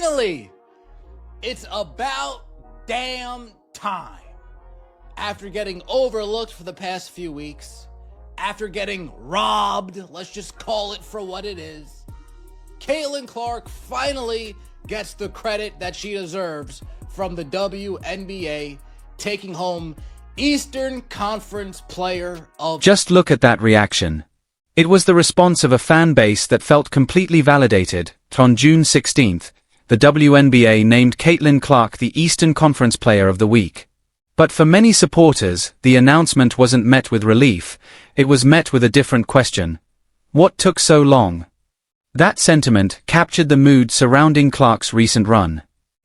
finally, it's about damn time. After getting overlooked for the past few weeks, after getting robbed, let's just call it for what it is, Caitlin Clark finally gets the credit that she deserves from the WNBA, taking home Eastern Conference Player of... Just look at that reaction. It was the response of a fan base that felt completely validated. On June 16th, the WNBA named Caitlin Clark the Eastern Conference Player of the Week. But for many supporters, the announcement wasn't met with relief, it was met with a different question. What took so long? That sentiment captured the mood surrounding Clark's recent run.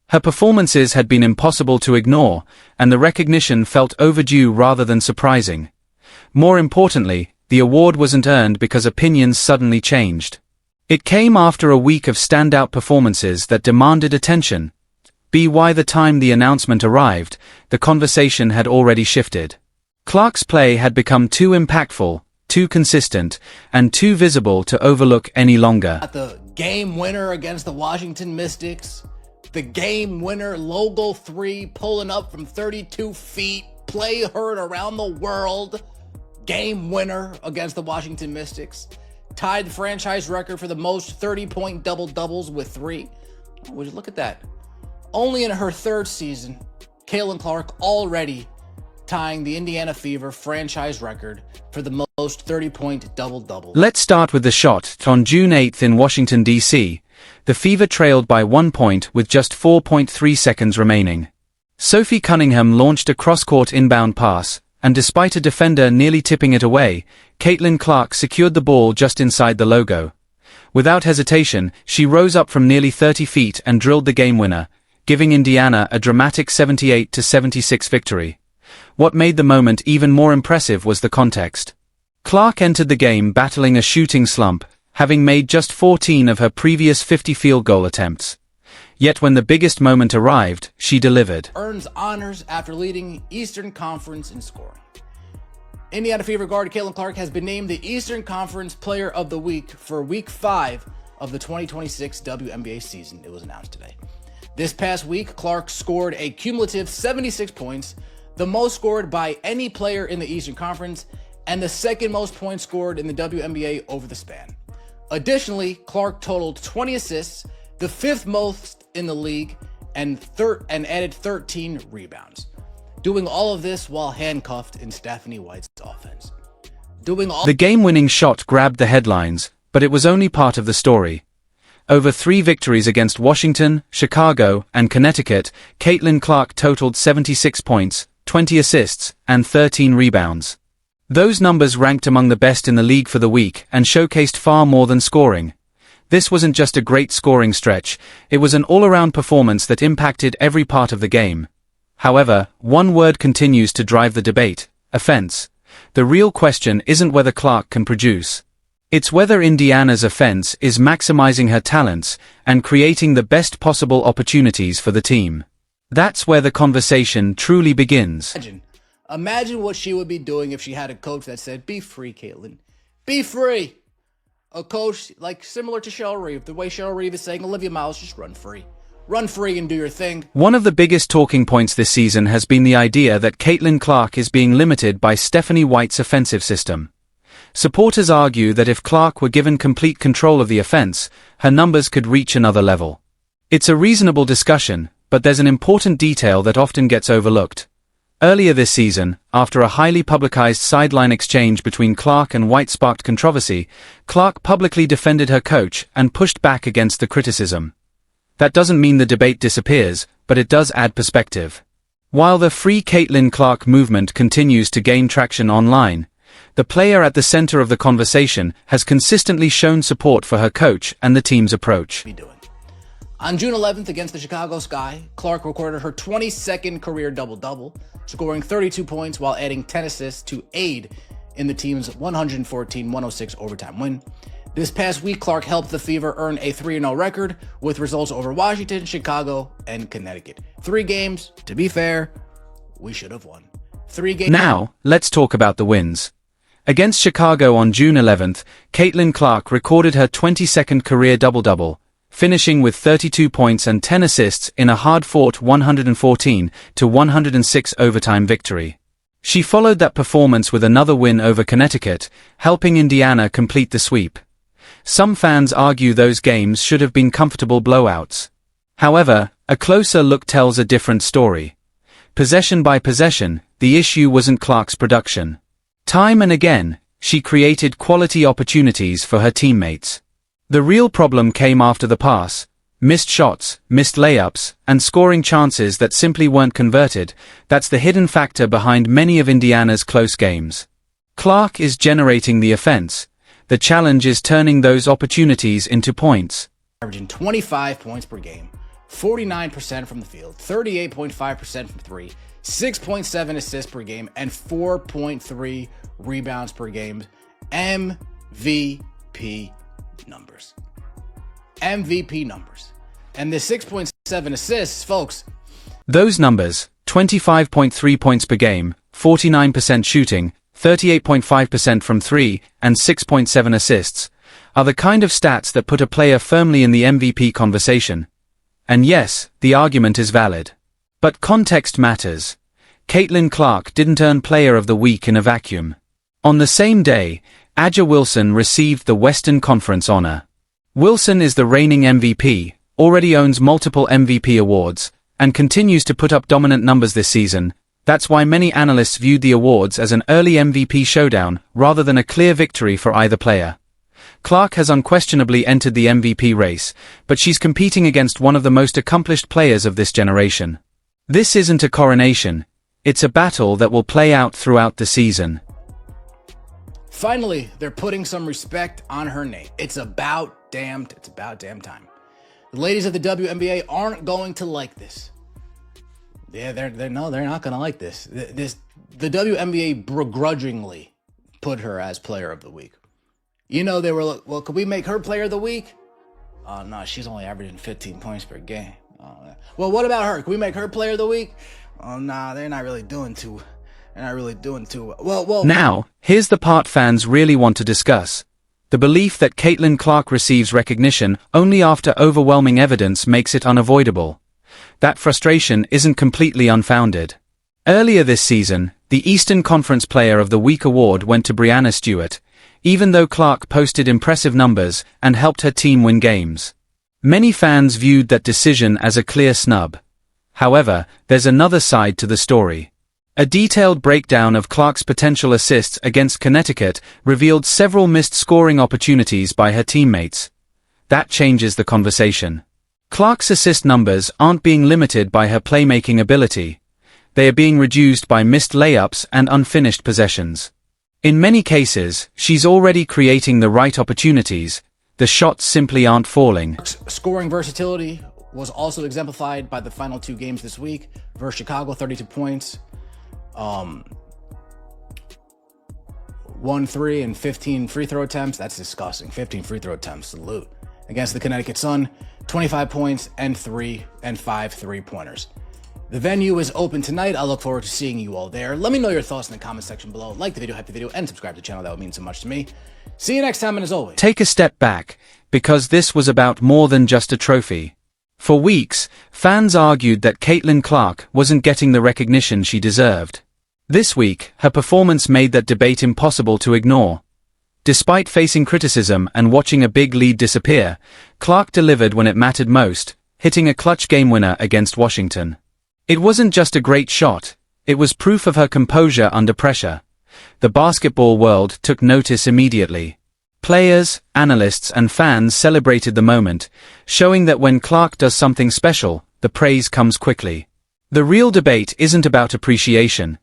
Her performances had been impossible to ignore, and the recognition felt overdue rather than surprising. More importantly, the award wasn't earned because opinions suddenly changed. It came after a week of standout performances that demanded attention. By the time the announcement arrived, the conversation had already shifted. Clark's play had become too impactful, too consistent, and too visible to overlook any longer. The game winner against the Washington Mystics, the game winner logo 3 pulling up from 32 feet, play heard around the world, game winner against the Washington Mystics, tied the franchise record for the most 30-point double-doubles with 3. Would you look at that? Only in her 3rd season, Caitlin Clark already tying the Indiana Fever franchise record for the most 30-point double-double. Let's start with the shot. On June 8th in Washington, D.C., the Fever trailed by 1 point with just 4.3 seconds remaining. Sophie Cunningham launched a cross-court inbound pass, and despite a defender nearly tipping it away, Caitlin Clark secured the ball just inside the logo. Without hesitation, she rose up from nearly 30 feet and drilled the game winner, giving Indiana a dramatic 78-76 victory. What made the moment even more impressive was the context. Clark entered the game battling a shooting slump, having made just 14 of her previous 50 field goal attempts. Yet when the biggest moment arrived, she delivered. Earns honors after leading Eastern Conference in scoring. Indiana Fever guard Caitlin Clark has been named the Eastern Conference Player of the Week for Week 5 of the 2026 WNBA season. It was announced today. This past week, Clark scored a cumulative 76 points, the most scored by any player in the Eastern Conference, and the 2nd most points scored in the WNBA over the span. Additionally, Clark totaled 20 assists, the 5th most in the league, and added 13 rebounds. Doing all of this while handcuffed in Stephanie White's offense. The game-winning shot grabbed the headlines, but it was only part of the story. Over 3 victories against Washington, Chicago, and Connecticut, Caitlin Clark totaled 76 points, 20 assists, and 13 rebounds. Those numbers ranked among the best in the league for the week and showcased far more than scoring. This wasn't just a great scoring stretch, it was an all-around performance that impacted every part of the game. However, one word continues to drive the debate: offense. The real question isn't whether Clark can produce. It's whether Indiana's offense is maximizing her talents and creating the best possible opportunities for the team. That's where the conversation truly begins. Imagine what she would be doing if she had a coach that said, "Be free, Caitlin. Be free." A coach like similar to Cheryl Reeve, the way Cheryl Reeve is saying, Olivia Miles, just run free. Run free and do your thing. One of the biggest talking points this season has been the idea that Caitlin Clark is being limited by Stephanie White's offensive system. Supporters argue that if Clark were given complete control of the offense, her numbers could reach another level. It's a reasonable discussion, but there's an important detail that often gets overlooked. Earlier this season, after a highly publicized sideline exchange between Clark and White sparked controversy, Clark publicly defended her coach and pushed back against the criticism. That doesn't mean the debate disappears, but it does add perspective. While the Free Caitlin Clark movement continues to gain traction online, the player at the center of the conversation has consistently shown support for her coach and the team's approach. On June 11th against the Chicago Sky, Clark recorded her 22nd career double-double, scoring 32 points while adding 10 assists to aid in the team's 114-106 overtime win. This past week, Clark helped the Fever earn a 3-0 record with results over Washington, Chicago, and Connecticut. 3 games, to be fair, we should have won. 3 games. Now, let's talk about the wins. Against Chicago on June 11th, Caitlin Clark recorded her 22nd career double-double, finishing with 32 points and 10 assists in a hard-fought 114-106 overtime victory. She followed that performance with another win over Connecticut, helping Indiana complete the sweep. Some fans argue those games should have been comfortable blowouts. However, a closer look tells a different story. Possession by possession, the issue wasn't Clark's production. Time and again, she created quality opportunities for her teammates. The real problem came after the pass: missed shots, missed layups, and scoring chances that simply weren't converted. That's the hidden factor behind many of Indiana's close games. Clark is generating the offense. The challenge is turning those opportunities into points. Averaging 25 points per game, 49% from the field, 38.5% from three, 6.7 assists per game, and 4.3 rebounds per game. MVP numbers. MVP numbers. And the 6.7 assists, folks. Those numbers, 25.3 points per game, 49% shooting, 38.5% from three, and 6.7 assists, are the kind of stats that put a player firmly in the MVP conversation. And yes, the argument is valid. But context matters. Caitlin Clark didn't earn Player of the Week in a vacuum. On the same day, A'ja Wilson received the Western Conference honor. Wilson is the reigning MVP, already owns multiple MVP awards, and continues to put up dominant numbers this season. That's why many analysts viewed the awards as an early MVP showdown rather than a clear victory for either player. Clark has unquestionably entered the MVP race, but she's competing against one of the most accomplished players of this generation. This isn't a coronation. It's a battle that will play out throughout the season. Finally, they're putting some respect on her name. It's about damn time. The ladies of the WNBA aren't going to like this. Yeah, they're not going to like this. The WNBA begrudgingly put her as Player of the Week. You know, they were like, well, could we make her Player of the Week? Oh, no, she's only averaging 15 points per game. Oh, well, what about her? Can we make her Player of the Week? Oh, nah, they're not really doing too well. Now, here's the part fans really want to discuss. The belief that Caitlin Clark receives recognition only after overwhelming evidence makes it unavoidable. That frustration isn't completely unfounded. Earlier this season, the Eastern Conference Player of the Week award went to Breanna Stewart, even though Clark posted impressive numbers and helped her team win games. Many fans viewed that decision as a clear snub. However, there's another side to the story. A detailed breakdown of Clark's potential assists against Connecticut revealed several missed scoring opportunities by her teammates. That changes the conversation. Clark's assist numbers aren't being limited by her playmaking ability. They are being reduced by missed layups and unfinished possessions. In many cases, she's already creating the right opportunities. The shots simply aren't falling. Scoring versatility was also exemplified by the final two games this week versus Chicago, 32 points. 1-3 and 15 free throw attempts. That's disgusting. 15 free throw attempts. Salute. Against the Connecticut Sun, 25 points and 5 3-pointers. The venue is open tonight. I look forward to seeing you all there. Let me know your thoughts in the comment section below. Like the video, hype the video, and subscribe to the channel. That would mean so much to me. See you next time, and as always, take a step back, because this was about more than just a trophy. For weeks, fans argued that Caitlin Clark wasn't getting the recognition she deserved. This week, her performance made that debate impossible to ignore. Despite facing criticism and watching a big lead disappear, Clark delivered when it mattered most, hitting a clutch game winner against Washington. It wasn't just a great shot, it was proof of her composure under pressure. The basketball world took notice immediately. Players, analysts, and fans celebrated the moment, showing that when Clark does something special, the praise comes quickly. The real debate isn't about appreciation.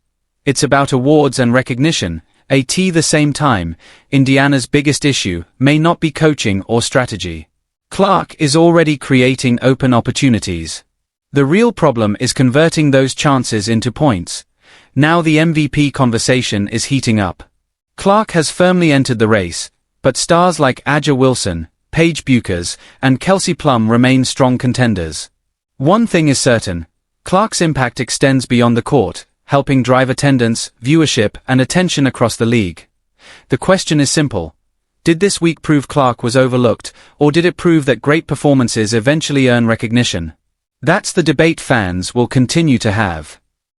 It's about awards and recognition. At the same time, Indiana's biggest issue may not be coaching or strategy. Clark is already creating open opportunities. The real problem is converting those chances into points. Now the MVP conversation is heating up. Clark has firmly entered the race, but stars like A'ja Wilson, Paige Bueckers, and Kelsey Plum remain strong contenders. One thing is certain: Clark's impact extends beyond the court, helping drive attendance, viewership, and attention across the league. The question is simple: Did this week prove Clark was overlooked, or did it prove that great performances eventually earn recognition? That's the debate fans will continue to have.